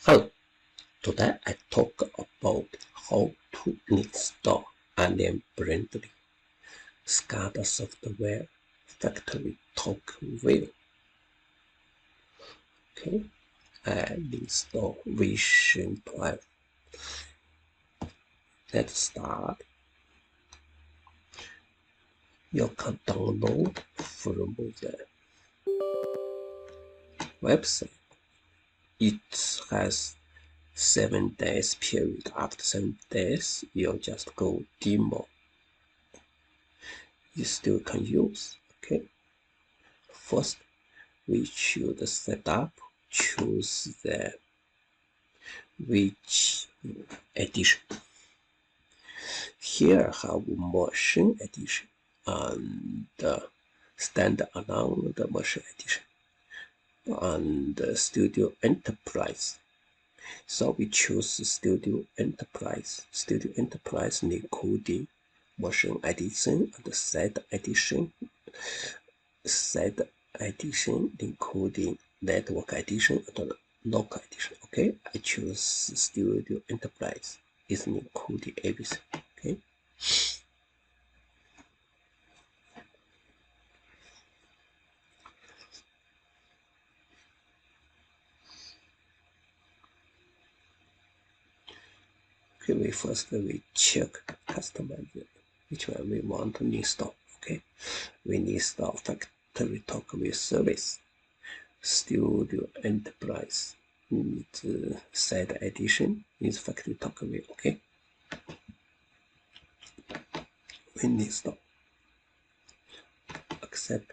Hello, today I talk about how to install unbranded SCADA software FactoryTalk View. Okay, and install version 12. Let's start. You can download from the website. It has 7 days period. After 7 days, you just go demo. You still can use. Okay. First, we should set up. Choose the which edition. Here have motion edition and standalone the motion edition and Studio Enterprise. So we choose Studio Enterprise. Studio Enterprise including motion edition and set edition including network edition and local edition. Okay, I choose Studio Enterprise. It's including everything. Okay. Okay, we check customize which one we want to install. Okay, we install FactoryTalk View service. Studio Enterprise needs side edition is FactoryTalk View. Okay, we install, accept.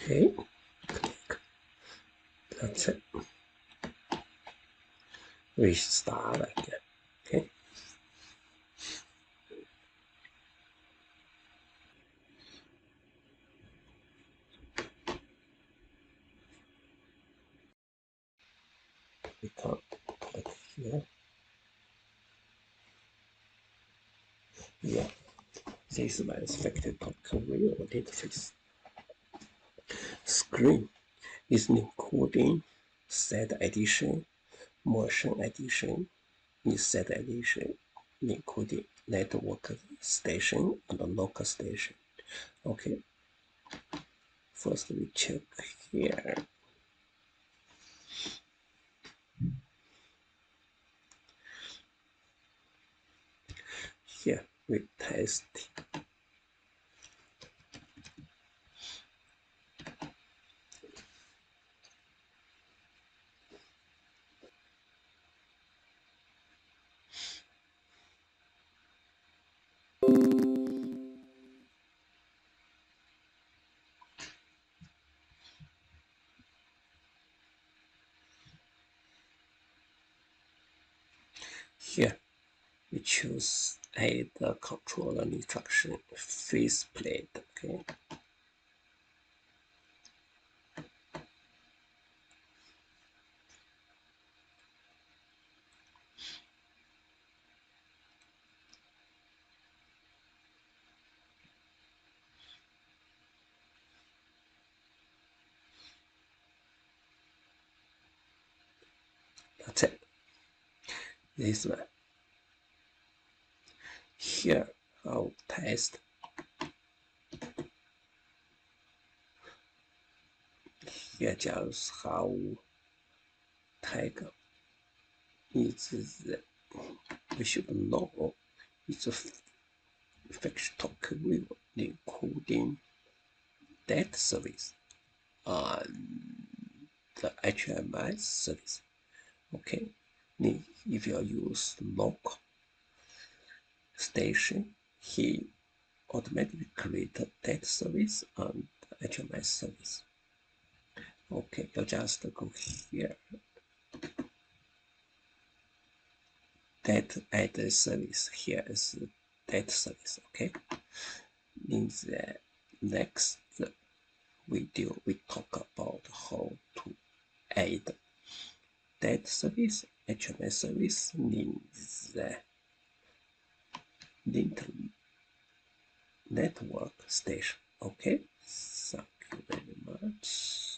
Okay, click. That's it. Restart again. Okay. We can click here. Yeah, this one is FactoryTalk View interface. Screen is including set edition, motion edition, set edition, including network station and local station. Okay, first we check here. Here we test. Here we choose add the controller instruction faceplate. Okay. That's it. This one. Here I'll test. Here just how tag is the, we should know it's a FactoryTalk View including that service and the HMI service. Okay, if you use local station, he automatically create that service and HMI service. Okay, you just go here. that add service. Here is that service. Okay. In the next video, we talk about how to add that service, HMS service, in the network station. Okay. Thank you very much.